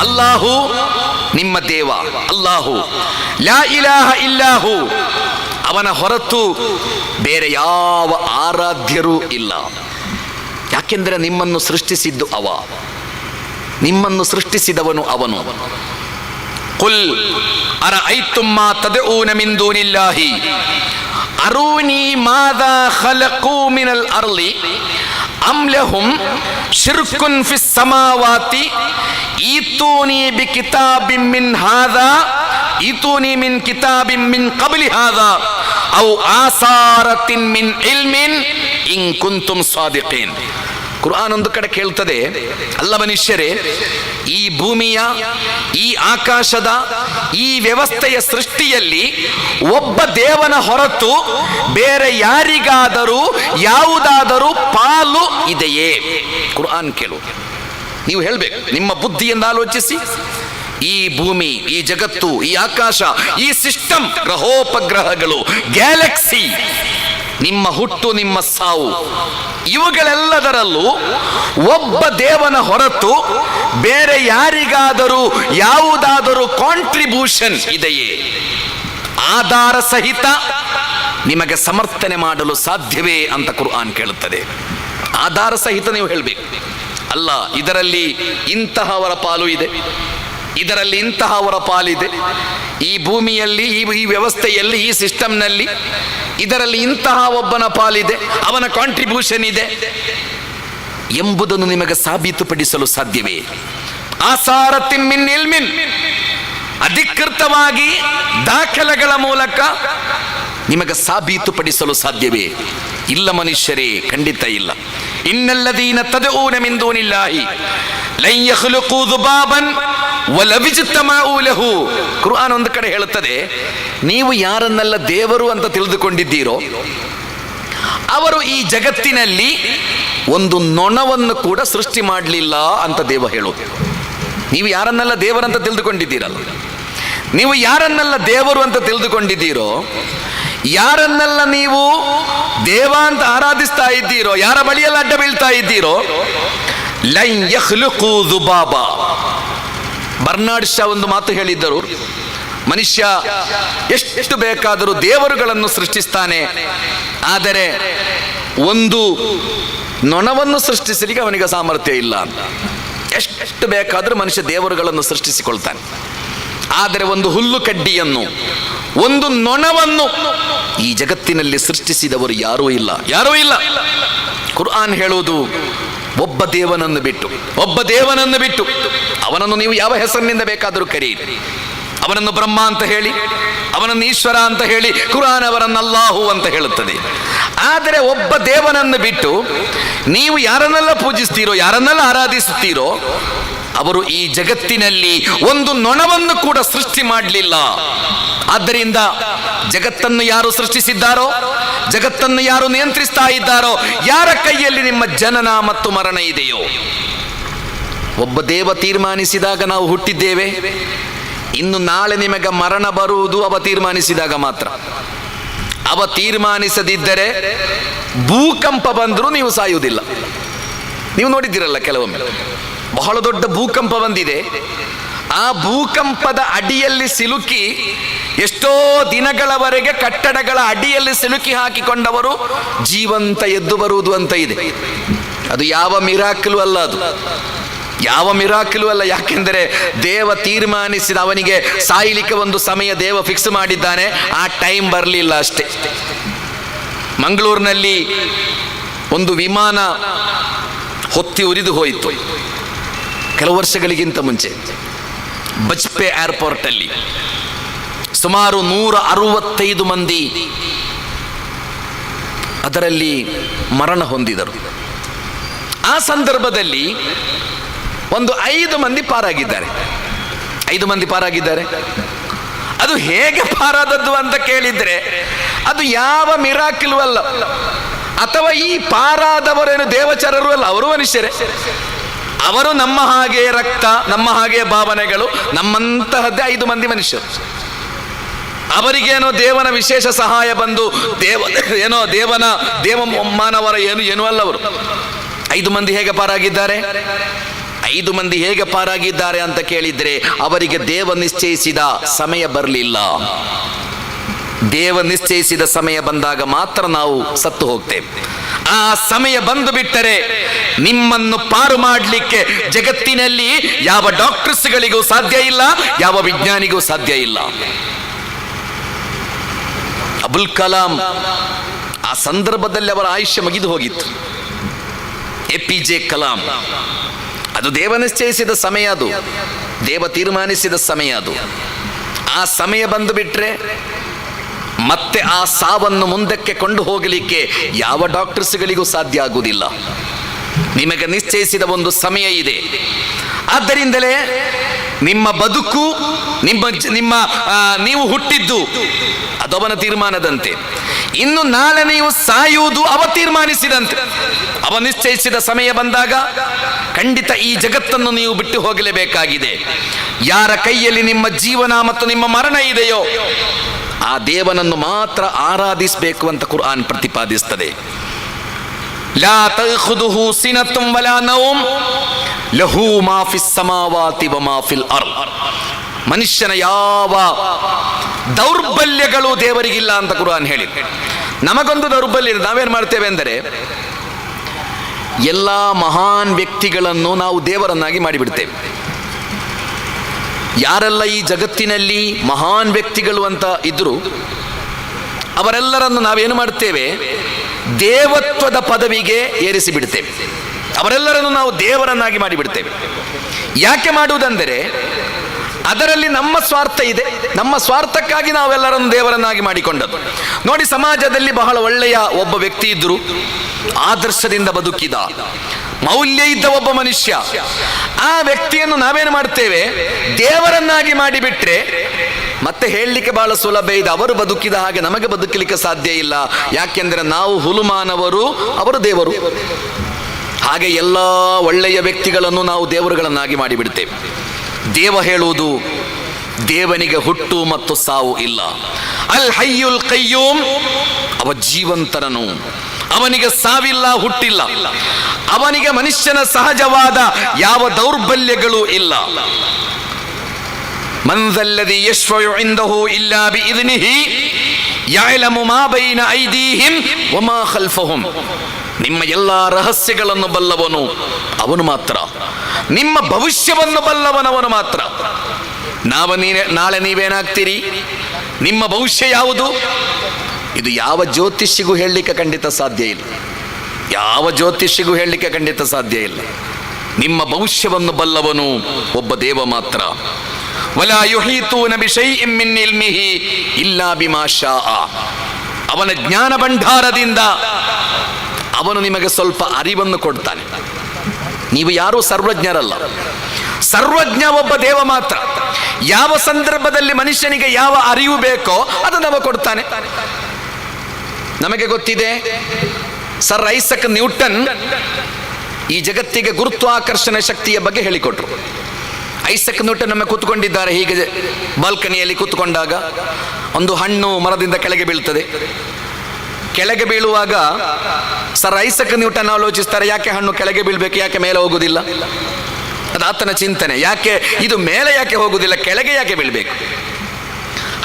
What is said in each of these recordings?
ಅಲ್ಲಾಹು ನಿಮ್ಮ ದೇವ, ಅಲ್ಲಾಹು ಲಾ ಇಲಾಹ ಇಲ್ಲಾಹು, ಅವನ ಹೊರತು ಬೇರೆ ಯಾವ ಆರಾಧ್ಯರೂ ಇಲ್ಲ. ಯಾಕೆಂದರೆ ನಿಮ್ಮನ್ನು ಸೃಷ್ಟಿಸಿದ್ದು ಅವ, ನಿಮ್ಮನ್ನು ಸೃಷ್ಟಿಸಿದವನು ಅವನು. ಕುಲ್ ಅರಐತುಮ್ ಮಾ ತದಊನ ಮಿನ್ ದೂನಿಲ್ಲಾಹಿ ಅರೂನಿ ಮಾದಾ ಖಲಖೂ ಮಿನಲ್ ಅರ್ಲಿ ಅಮ್ ಲಹುಂ ಶಿರ್ಕುನ್ ಫಿಸ್ ಸಮಾವಾತಿ ಈತೂನಿ ಬಿಕಿತಾಬಿನ್ ಮಿನ್ ಹಾದಾ ಈತೂನಿ ಮಿನ್ ಕಿತಾಬಿನ್ ಮಿನ್ ಕಬ್ಲಿ ಹಾದಾ ಔ ಆಸಾರತಿನ್ ಮಿನ್ ಇಲ್ಮಿನ್ ಇನ್ ಕುಂತುಂ ಸಾದಿಕೀನ್. ಕುರ್ಆನ್ ಒಂದು ಕಡೆ ಕೇಳ್ತದೆ, ಅಲ್ಲ ಮನುಷ್ಯರೇ, ಈ ಭೂಮಿಯ, ಈ ಆಕಾಶದ, ಈ ವ್ಯವಸ್ಥೆಯ ಸೃಷ್ಟಿಯಲ್ಲಿ ಒಬ್ಬ ದೇವನ ಹೊರತು ಬೇರೆ ಯಾರಿಗಾದರೂ ಯಾವುದಾದರೂ ಪಾಲು ಇದೆಯೇ? ಕುರ್ಆನ್ ಕೇಳು. ನೀವು ಹೇಳಬೇಕು, ನಿಮ್ಮ ಬುದ್ಧಿಯಿಂದ ಆಲೋಚಿಸಿ. ಈ ಭೂಮಿ, ಈ ಜಗತ್ತು, ಈ ಆಕಾಶ, ಈ ಸಿಸ್ಟಮ್, ಗ್ರಹೋಪಗ್ರಹಗಳು, ಗ್ಯಾಲಕ್ಸಿ, ನಿಮ್ಮ ಹುಟ್ಟು, ನಿಮ್ಮ ಸಾವು, ಇವುಗಳೆಲ್ಲದರಲ್ಲೂ ಒಬ್ಬ ದೇವನ ಹೊರತು ಬೇರೆ ಯಾರಿಗಾದರೂ ಯಾವುದಾದರೂ ಕಾಂಟ್ರಿಬ್ಯೂಷನ್ ಇದೆಯೇ? ಆಧಾರ ಸಹಿತ ನಿಮಗೆ ಸಮರ್ಥನೆ ಮಾಡಲು ಸಾಧ್ಯವೇ ಅಂತ ಕುರ್ಆನ್ ಕೇಳುತ್ತದೆ. ಆಧಾರ ಸಹಿತ ನೀವು ಹೇಳಬೇಕು, ಅಲ್ಲ ಇದರಲ್ಲಿ ಇಂತಹವರ ಪಾಲು ಇದೆ, ಇದರಲ್ಲಿ ಇಂತಹವರ ಪಾಲಿದೆ, ಈ ಭೂಮಿಯಲ್ಲಿ, ಈ ವ್ಯವಸ್ಥೆಯಲ್ಲಿ, ಈ ಸಿಸ್ಟಮ್ನಲ್ಲಿ ಇದರಲ್ಲಿ ಇಂತಹ ಒಬ್ಬನ ಪಾಲಿದೆ, ಅವನ ಕಾಂಟ್ರಿಬ್ಯೂಷನ್ ಇದೆ ಎಂಬುದನ್ನು ನಿಮಗೆ ಸಾಬೀತುಪಡಿಸಲು ಸಾಧ್ಯವೇ? ಆಸಾರತಿನ್ ಮಿನ್ ಇಲ್ಮಿನ್, ಅಧಿಕೃತವಾಗಿ ದಾಖಲೆಗಳ ಮೂಲಕ ನಿಮಗೆ ಸಾಬೀತುಪಡಿಸಲು ಸಾಧ್ಯವೇ? ಇಲ್ಲ ಮನುಷ್ಯರೇ, ಖಂಡಿತ ಇಲ್ಲ. ಇನ್ನಲ್ಲದೀನ ತದಊನ ಮಿನ್ ದೂನಿಲ್ಲಾಹಿ ಲನ್ ಯಖ್ಲುಕೂ ದುಬಾಬನ್ ವಲವಿಜ್ತಮಊ ಲಹು. ಕುರ್ಆನ್ ಒಂದು ಕಡೆ ಹೇಳುತ್ತದೆ, ನೀವು ಯಾರನ್ನೆಲ್ಲ ದೇವರು ಅಂತ ತಿಳಿದುಕೊಂಡಿದ್ದೀರೋ ಅವರು ಈ ಜಗತ್ತಿನಲ್ಲಿ ಒಂದು ನೊಣವನ್ನು ಕೂಡ ಸೃಷ್ಟಿ ಮಾಡಲಿಲ್ಲ ಅಂತ ದೇವ ಹೇಳೋದು. ನೀವು ಯಾರನ್ನೆಲ್ಲ ದೇವರಂತ ತಿಳಿದುಕೊಂಡಿದ್ದೀರಲ್ಲ, ನೀವು ಯಾರನ್ನೆಲ್ಲ ದೇವರು ಅಂತ ತಿಳಿದುಕೊಂಡಿದ್ದೀರೋ, ಯಾರನ್ನೆಲ್ಲ ನೀವು ದೇವ ಅಂತ ಆರಾಧಿಸ್ತಾ ಇದ್ದೀರೋ, ಯಾರ ಬಳಿಯಲ್ಲಿ ಅಡ್ಡ ಬೀಳ್ತಾ ಇದ್ದೀರೋ, ಲನ್ ಯಖ್ಲುಕೂ ದುಬಾಬ. ಬರ್ನಾಡ್ ಶಾ ಒಂದು ಮಾತು ಹೇಳಿದ್ದರು, ಮನುಷ್ಯ ಎಷ್ಟು ಬೇಕಾದರೂ ದೇವರುಗಳನ್ನು ಸೃಷ್ಟಿಸ್ತಾನೆ, ಆದರೆ ಒಂದು ನೊಣವನ್ನು ಸೃಷ್ಟಿಸಲಿಕ್ಕೆ ಅವನಿಗೆ ಸಾಮರ್ಥ್ಯ ಇಲ್ಲ ಅಂತ. ಎಷ್ಟು ಬೇಕಾದರೂ ಮನುಷ್ಯ ದೇವರುಗಳನ್ನು ಸೃಷ್ಟಿಸಿಕೊಳ್ತಾನೆ, ಆದರೆ ಒಂದು ಹುಲ್ಲು ಕಡ್ಡಿಯನ್ನು, ಒಂದು ನೊಣವನ್ನು ಈ ಜಗತ್ತಿನಲ್ಲಿ ಸೃಷ್ಟಿಸಿದವರು ಯಾರೂ ಇಲ್ಲ, ಯಾರೂ ಇಲ್ಲ. ಕುರ್ಆನ್ ಹೇಳುವುದು, ಒಬ್ಬ ದೇವನನ್ನು ಬಿಟ್ಟು ಅವನನ್ನು ನೀವು ಯಾವ ಹೆಸರಿನಿಂದ ಬೇಕಾದರೂ ಕರೆಯಿರಿ, ಅವನನ್ನು ಬ್ರಹ್ಮ ಅಂತ ಹೇಳಿ, ಅವನನ್ನು ಈಶ್ವರ ಅಂತ ಹೇಳಿ, ಕುರ್ಆನ್ ಅವರನ್ನು ಅಲ್ಲಾಹು ಅಂತ ಹೇಳುತ್ತದೆ. ಆದರೆ ಒಬ್ಬ ದೇವನನ್ನು ಬಿಟ್ಟು ನೀವು ಯಾರನ್ನೆಲ್ಲ ಪೂಜಿಸ್ತೀರೋ, ಯಾರನ್ನೆಲ್ಲ ಆರಾಧಿಸುತ್ತೀರೋ, ಅವರು ಈ ಜಗತ್ತಿನಲ್ಲಿ ಒಂದು ನೊಣವನ್ನು ಕೂಡ ಸೃಷ್ಟಿ ಮಾಡಲಿಲ್ಲ. ಆದ್ದರಿಂದ ಜಗತ್ತನ್ನು ಯಾರು ಸೃಷ್ಟಿಸಿದ್ದಾರೋ, ಜಗತ್ತನ್ನು ಯಾರು ನಿಯಂತ್ರಿಸ್ತಾ ಇದ್ದಾರೋ, ಯಾರ ಕೈಯಲ್ಲಿ ನಿಮ್ಮ ಜನನ ಮತ್ತು ಮರಣ ಇದೆಯೋ, ಒಬ್ಬ ದೇವ ತೀರ್ಮಾನಿಸಿದಾಗ ನಾವು ಹುಟ್ಟಿದ್ದೇವೆ. ಇನ್ನು ನಾಳೆ ನಿಮಗೆ ಮರಣ ಬರುವುದು ಅವ ತೀರ್ಮಾನಿಸಿದಾಗ ಮಾತ್ರ. ಅವ ತೀರ್ಮಾನಿಸದಿದ್ದರೆ ಭೂಕಂಪ ಬಂದರೂ ನೀವು ಸಾಯುವುದಿಲ್ಲ. ನೀವು ನೋಡಿದ್ದೀರಲ್ಲ, ಕೆಲವೊಮ್ಮೆ ಬಹಳ ದೊಡ್ಡ ಭೂಕಂಪ ಬಂದಿದೆ, ಆ ಭೂಕಂಪದ ಅಡಿಯಲ್ಲಿ ಸಿಲುಕಿ ಎಷ್ಟೋ ದಿನಗಳವರೆಗೆ ಕಟ್ಟಡಗಳ ಅಡಿಯಲ್ಲಿ ಸಿಲುಕಿ ಹಾಕಿಕೊಂಡವರು ಜೀವಂತ ಎದ್ದು ಬರುವುದು ಅಂತ ಇದೆ. ಅದು ಯಾವ ಮಿರಾಕಲು ಅಲ್ಲ, ಅದು ಯಾವ ಮಿರಾಕಲು ಅಲ್ಲ. ಯಾಕೆಂದರೆ ದೇವ ತೀರ್ಮಾನಿಸಿದ, ಅವನಿಗೆ ಸಾಯಲಿಕ್ಕೆ ಒಂದು ಸಮಯ ದೇವ ಫಿಕ್ಸ್ ಮಾಡಿದ್ದಾನೆ, ಆ ಟೈಮ್ ಬರಲಿಲ್ಲ ಅಷ್ಟೇ. ಮಂಗಳೂರಿನಲ್ಲಿ ಒಂದು ವಿಮಾನ ಹೊತ್ತಿ ಉರಿದು ಹೋಯಿತು ಕೆಲವು ವರ್ಷಗಳಿಗಿಂತ ಮುಂಚೆ. ಬಜ್ಪೆ ಏರ್ಪೋರ್ಟ್ ಅಲ್ಲಿ ಸುಮಾರು 165 ಮಂದಿ ಅದರಲ್ಲಿ ಮರಣ ಹೊಂದಿದರು. ಆ ಸಂದರ್ಭದಲ್ಲಿ ಒಂದು 5 ಮಂದಿ ಪಾರಾಗಿದ್ದಾರೆ. 5 ಮಂದಿ ಪಾರಾಗಿದ್ದಾರೆ. ಅದು ಹೇಗೆ ಪಾರಾದದ್ದು ಅಂತ ಕೇಳಿದ್ರೆ ಅದು ಯಾವ ಮಿರಾಕಿಲ್ ಅಲ್ಲ, ಅಥವಾ ಈ ಪಾರಾದವರೇನು ದೇವಚರರು ಅಲ್ಲ, ಅವರು ಮನುಷ್ಯರೇ. ಅವರು ನಮ್ಮ ಹಾಗೆ ರಕ್ತ, ನಮ್ಮ ಹಾಗೆ ಭಾವನೆಗಳು, ನಮ್ಮಂತಹದ್ದೇ 5 ಮಂದಿ ಮನುಷ್ಯರು. ಅವರಿಗೇನೋ ದೇವನ ವಿಶೇಷ ಸಹಾಯ ಬಂದು ದೇವ ಮಾನವರ ಏನು ಅಲ್ಲ ಅವರು. 5 ಮಂದಿ ಹೇಗೆ ಪಾರಾಗಿದ್ದಾರೆ? 5 ಮಂದಿ ಹೇಗೆ ಪಾರಾಗಿದ್ದಾರೆ ಅಂತ ಕೇಳಿದ್ರೆ ಅವರಿಗೆ ದೇವ ನಿಶ್ಚಯಿಸಿದ ಸಮಯ ಬರಲಿಲ್ಲ. ದೇವ ನಿಶ್ಚಯಿಸಿದ ಸಮಯ ಬಂದಾಗ ಮಾತ್ರ ನಾವು ಸತ್ತು ಹೋಗ್ತೇವೆ. ಆ ಸಮಯ ಬಂದು ಬಿಟ್ಟರೆ ನಿಮ್ಮನ್ನು ಪಾರು ಮಾಡಲಿಕ್ಕೆ ಜಗತ್ತಿನಲ್ಲಿ ಯಾವ ಡಾಕ್ಟರ್ಸ್ಗಳಿಗೂ ಸಾಧ್ಯ ಇಲ್ಲ, ಯಾವ ವಿಜ್ಞಾನಿಗೂ ಸಾಧ್ಯ ಇಲ್ಲ. ಅಬುಲ್ ಕಲಾಂ ಆ ಸಂದರ್ಭದಲ್ಲಿ ಅವರ ಆಯುಷ್ಯ ಮುಗಿದು ಹೋಗಿತ್ತು. APJ ಕಲಾಂ, ಅದು ದೇವ ನಿಶ್ಚಯಿಸಿದ ಸಮಯ, ಅದು ದೇವ ತೀರ್ಮಾನಿಸಿದ ಸಮಯ. ಅದು ಆ ಸಮಯ ಬಂದು ಬಿಟ್ರೆ ಮತ್ತೆ ಆ ಸಾವನ್ನು ಮುಂದಕ್ಕೆ ಕೊಂಡು ಹೋಗಲಿಕ್ಕೆ ಯಾವ ಡಾಕ್ಟರ್ಸ್ಗಳಿಗೂ ಸಾಧ್ಯ ಆಗುವುದಿಲ್ಲ. ನಿಮಗೆ ನಿಶ್ಚಯಿಸಿದ ಒಂದು ಸಮಯ ಇದೆ. ಆದ್ದರಿಂದಲೇ ನಿಮ್ಮ ಬದುಕು, ನೀವು ಹುಟ್ಟಿದ್ದು ಅದವನ ತೀರ್ಮಾನದಂತೆ. ಇನ್ನು ನಾಳೆ ನೀವು ಸಾಯುವುದು ಅವ ತೀರ್ಮಾನಿಸಿದಂತೆ. ಅವ ನಿಶ್ಚಯಿಸಿದ ಸಮಯ ಬಂದಾಗ ಖಂಡಿತ ಈ ಜಗತ್ತನ್ನು ನೀವು ಬಿಟ್ಟು ಹೋಗಲೇಬೇಕಾಗಿದೆ. ಯಾರ ಕೈಯಲ್ಲಿ ನಿಮ್ಮ ಜೀವನ ಮತ್ತು ನಿಮ್ಮ ಮರಣ ಇದೆಯೋ ಆ ದೇವನನ್ನು ಮಾತ್ರ ಆರಾಧಿಸಬೇಕು ಅಂತ ಕುರ್ಆನ್ ಪ್ರತಿಪಾದಿಸುತ್ತದೆ. ಲಾ ತಖುದುಹು ಸಿನತುಂ ವಲಾ ನೌಮ್ ಲಹು ಮಾ ಫಿಸ್ ಸಮಾವಾತಿ ವ ಮಾ ಫಿಲ್ ಅರ್ದ್. ಮನುಷ್ಯನ ಯಾವ ದೌರ್ಬಲ್ಯಗಳು ದೇವರಿಗಿಲ್ಲ ಅಂತ ಕುರ್ಆನ್ ಹೇಳಿದೆ. ನಮಗೊಂದು ದೌರ್ಬಲ್ಯ ಇದೆ. ನಾವೇನು ಮಾಡ್ತೇವೆ ಅಂದರೆ ಎಲ್ಲ ಮಹಾನ್ ವ್ಯಕ್ತಿಗಳನ್ನು ನಾವು ದೇವರನ್ನಾಗಿ ಮಾಡಿಬಿಡ್ತೇವೆ. ಯಾರೆಲ್ಲ ಈ ಜಗತ್ತಿನಲ್ಲಿ ಮಹಾನ್ ವ್ಯಕ್ತಿಗಳು ಅಂತ ಇದ್ರು ಅವರೆಲ್ಲರನ್ನು ನಾವೇನು ಮಾಡ್ತೇವೆ, ದೇವತ್ವದ ಪದವಿಗೆ ಏರಿಸಿ ಬಿಡ್ತೇವೆ. ಅವರೆಲ್ಲರನ್ನು ನಾವು ದೇವರನ್ನಾಗಿ ಮಾಡಿಬಿಡ್ತೇವೆ. ಯಾಕೆ ಮಾಡುವುದೆಂದರೆ ಅದರಲ್ಲಿ ನಮ್ಮ ಸ್ವಾರ್ಥ ಇದೆ. ನಮ್ಮ ಸ್ವಾರ್ಥಕ್ಕಾಗಿ ನಾವೆಲ್ಲರನ್ನು ದೇವರನ್ನಾಗಿ ಮಾಡಿಕೊಂಡದ್ದು. ನೋಡಿ, ಸಮಾಜದಲ್ಲಿ ಬಹಳ ಒಳ್ಳೆಯ ಒಬ್ಬ ವ್ಯಕ್ತಿ ಇದ್ರು, ಆದರ್ಶದಿಂದ ಬದುಕಿದ, ಮೌಲ್ಯ ಇದ್ದ ಒಬ್ಬ ಮನುಷ್ಯ. ಆ ವ್ಯಕ್ತಿಯನ್ನು ನಾವೇನು ಮಾಡ್ತೇವೆ, ದೇವರನ್ನಾಗಿ ಮಾಡಿಬಿಟ್ರೆ ಮತ್ತೆ ಹೇಳಲಿಕ್ಕೆ ಬಹಳ ಸುಲಭ ಇದೆ. ಅವರು ಬದುಕಿದ ಹಾಗೆ ನಮಗೆ ಬದುಕಲಿಕ್ಕೆ ಸಾಧ್ಯ ಇಲ್ಲ. ಯಾಕೆಂದ್ರೆ ನಾವು ಹುಲುಮಾನವರು, ಅವರು ದೇವರು. ಹಾಗೆ ಎಲ್ಲ ಒಳ್ಳೆಯ ವ್ಯಕ್ತಿಗಳನ್ನು ನಾವು ದೇವರುಗಳನ್ನಾಗಿ ಮಾಡಿಬಿಡ್ತೇವೆ. ದೇವ ಹೇಳುವುದು ದೇವನಿಗೆ ಹುಟ್ಟು ಮತ್ತು ಸಾವು ಇಲ್ಲ. ಅಲ್ ಹಯ್ಯುಲ್ ಕಯ್ಯೂಮ್, ಅವ ಜೀವಂತನನು, ಅವನಿಗೆ ಸಾವಿಲ್ಲ, ಹುಟ್ಟಿಲ್ಲ. ಅವನಿಗೆ ಮನುಷ್ಯನ ಸಹಜವಾದ ಯಾವ ದೌರ್ಬಲ್ಯಗಳು ಇಲ್ಲ. ಮನ್ ಝಲ್ಲದಿ ಯಶ್ಫഉ ಇಂದಹು ಇಲ್ಲಾ ಬಿಇذನಿಹಿ ಯಅಲಮು ಮಾ ಬೈನ ಐದೀಹಿಂ ವ ಮಾ ಖಲ್ಫಹುಂ. ನಿಮ್ಮ ಎಲ್ಲ ರಹಸ್ಯಗಳನ್ನು ಬಲ್ಲವನು ಅವನು ಮಾತ್ರ. ನಿಮ್ಮ ಭವಿಷ್ಯವನ್ನು ಬಲ್ಲವನವನು ಮಾತ್ರ. ನಾಳೆ ನೀವೇನಾಗ್ತೀರಿ, ನಿಮ್ಮ ಭವಿಷ್ಯ ಯಾವುದು, ಇದು ಯಾವ ಜ್ಯೋತಿಷಿಗೂ ಹೇಳಲಿಕ್ಕೆ ಖಂಡಿತ ಸಾಧ್ಯ ಇಲ್ಲ. ಯಾವ ಜ್ಯೋತಿಷಿಗೂ ಹೇಳಲಿಕ್ಕೆ ಖಂಡಿತ ಸಾಧ್ಯ ಇಲ್ಲ. ನಿಮ್ಮ ಭವಿಷ್ಯವನ್ನು ಬಲ್ಲವನು ಒಬ್ಬ ದೇವ ಮಾತ್ರ. ವಲಾ ಯುಹೀತೂನ ಬಿಶೈಇನ್ ಮಿನ್ ಇಲ್ಮಿಹಿ ಇಲ್ಲಾ ಬಿಮಾ ಶಾಅ. ಅವನ ಜ್ಞಾನ ಭಂಡಾರದಿಂದ ಅವನು ನಿಮಗೆ ಸ್ವಲ್ಪ ಅರಿವನ್ನು ಕೊಡ್ತಾನೆ. ನೀವು ಯಾರೂ ಸರ್ವಜ್ಞರಲ್ಲ. ಸರ್ವಜ್ಞ ಒಬ್ಬ ದೇವ ಮಾತ್ರ. ಯಾವ ಸಂದರ್ಭದಲ್ಲಿ ಮನುಷ್ಯನಿಗೆ ಯಾವ ಅರಿವು ಬೇಕೋ ಅದನ್ನು ಅವ ಕೊಡ್ತಾನೆ. ನಮಗೆ ಗೊತ್ತಿದೆ, ಸರ್ ಐಸಕ್ ನ್ಯೂಟನ್ ಈ ಜಗತ್ತಿಗೆ ಗುರುತ್ವಾಕರ್ಷಣೆ ಶಕ್ತಿಯ ಬಗ್ಗೆ ಹೇಳಿಕೊಟ್ರು. ಐಸಕ್ ನ್ಯೂಟನ್ ನಮ್ಮ ಕೂತ್ಕೊಂಡಿದ್ದಾರೆ, ಹೀಗೆ ಬಾಲ್ಕನಿಯಲ್ಲಿ ಕೂತ್ಕೊಂಡಾಗ ಒಂದು ಹಣ್ಣು ಮರದಿಂದ ಕೆಳಗೆ ಬೀಳ್ತದೆ. ಕೆಳಗೆ ಬೀಳುವಾಗ ಸರ್ ಐಸಕ್ ನ್ಯೂಟನ್ ಆಲೋಚಿಸ್ತಾರೆ, ಯಾಕೆ ಹಣ್ಣು ಕೆಳಗೆ ಬೀಳ್ಬೇಕು, ಯಾಕೆ ಮೇಲೆ ಹೋಗುವುದಿಲ್ಲ? ಅದು ಆತನ ಚಿಂತನೆ. ಯಾಕೆ ಇದು ಮೇಲೆ ಯಾಕೆ ಹೋಗುವುದಿಲ್ಲ, ಕೆಳಗೆ ಯಾಕೆ ಬೀಳ್ಬೇಕು?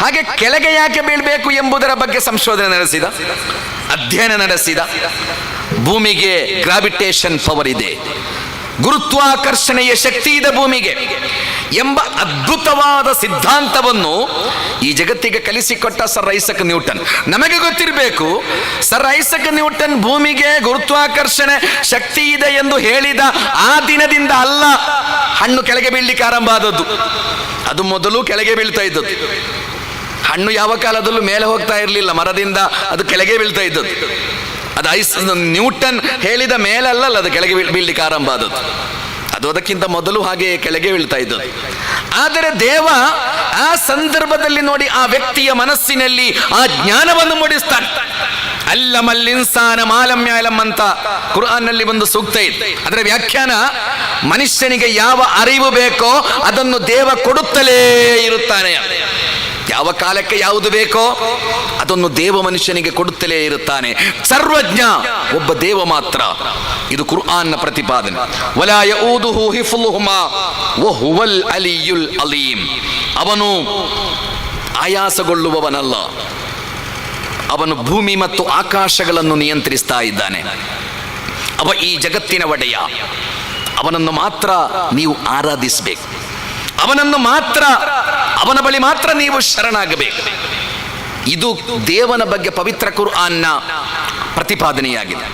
ಹಾಗೆ ಕೆಳಗೆ ಯಾಕೆ ಬೀಳ್ಬೇಕು ಎಂಬುದರ ಬಗ್ಗೆ ಸಂಶೋಧನೆ ನಡೆಸಿದ, ಅಧ್ಯಯನ ನಡೆಸಿದ. ಭೂಮಿಗೆ ಗ್ರಾವಿಟೇಷನ್ ಪವರ್ ಇದೆ, ಗುರುತ್ವಾಕರ್ಷಣೆಯ ಶಕ್ತಿ ಇದೆ ಭೂಮಿಗೆ ಎಂಬ ಅದ್ಭುತವಾದ ಸಿದ್ಧಾಂತವನ್ನು ಈ ಜಗತ್ತಿಗೆ ಕಲಿಸಿಕೊಟ್ಟ ಸರ್ ಐಸಕ್ ನ್ಯೂಟನ್. ನಮಗೆ ಗೊತ್ತಿರಬೇಕು, ಸರ್ ಐಸಕ್ ನ್ಯೂಟನ್ ಭೂಮಿಗೆ ಗುರುತ್ವಾಕರ್ಷಣೆ ಶಕ್ತಿ ಇದೆ ಎಂದು ಹೇಳಿದ ಆ ದಿನದಿಂದ ಅಲ್ಲ ಹಣ್ಣು ಕೆಳಗೆ ಬೀಳಲಿಕ್ಕೆ ಆರಂಭ ಆದದ್ದು. ಅದು ಮೊದಲು ಕೆಳಗೆ ಬೀಳ್ತಾ ಇದ್ದದ್ದು. ಹಣ್ಣು ಯಾವ ಕಾಲದಲ್ಲೂ ಮೇಲೆ ಹೋಗ್ತಾ ಇರಲಿಲ್ಲ, ಮರದಿಂದ ಅದು ಕೆಳಗೆ ಬೀಳ್ತಾ ಇದ್ದದ್ದು. ಅದು ನ್ಯೂಟನ್ ಹೇಳಿದ ಮೇಲಲ್ಲ, ಅದು ಕೆಳಗೆ ಬೀಳಲಿಕ್ಕೆ ಆರಂಭ ಆದದ್ದು. ಅದು ಅದಕ್ಕಿಂತ ಮೊದಲು ಹಾಗೆ ಕೆಳಗೆ ಬೀಳ್ತಾ ಇದ್ದದ್ದು. ಆದರೆ ದೇವ ಆ ಸಂದರ್ಭದಲ್ಲಿ ನೋಡಿ ಆ ವ್ಯಕ್ತಿಯ ಮನಸ್ಸಿನಲ್ಲಿ ಆ ಜ್ಞಾನವನ್ನು ಮೂಡಿಸ್ತಾನೆ. ಅಲ್ಲಮಲ್ ಇನ್ಸಾನ ಮಾಲಂ ಯಅಲಂ ಅಂತ ಕುರ್ಆನ್ನಲ್ಲಿ ಒಂದು ಸೂಕ್ತ ಇದೆ. ಅದರ ವ್ಯಾಖ್ಯಾನ, ಮನುಷ್ಯನಿಗೆ ಯಾವ ಅರಿವು ಬೇಕೋ ಅದನ್ನು ದೇವ ಕೊಡುತ್ತಲೇ ಇರುತ್ತಾನೆ. ಯಾವ ಕಾಲಕ್ಕೆ ಯಾವುದು ಬೇಕೋ ಅದನ್ನು ದೇವ ಮನುಷ್ಯನಿಗೆ ಕೊಡುತ್ತಲೇ ಇರುತ್ತಾನೆ. ಸರ್ವಜ್ಞ ಒಬ್ಬ ದೇವ ಮಾತ್ರ. ಇದು ಕುರ್ಆನ್ನ ಪ್ರತಿಪಾದನೆ. ವಲಾ ಯಊದುಹು ಹಿಫ್ಲುಹುಮಾ ವಹುವಲ್ ಅಲಿಯುಲ್ ಅಲೀಮ್. ಅವನು ಆಯಾಸಗೊಳ್ಳುವವನಲ್ಲ, ಅವನು ಭೂಮಿ ಮತ್ತು ಆಕಾಶಗಳನ್ನು ನಿಯಂತ್ರಿಸ್ತಾ ಇದ್ದಾನೆ. ಅವ ಈ ಜಗತ್ತಿನ ಒಡೆಯ. ಅವನನ್ನು ಮಾತ್ರ ನೀವು ಆರಾಧಿಸಬೇಕು, ಅವನನ್ನು ಮಾತ್ರ, ಅವನ ಬಳಿ ಮಾತ್ರ ನೀವು ಶರಣಾಗಬೇಕು. ಇದು ದೇವನ ಬಗ್ಗೆ ಪವಿತ್ರ ಕುರ್ಆನ್ನ ಪ್ರತಿಪಾದನೆಯಾಗಿದೆ.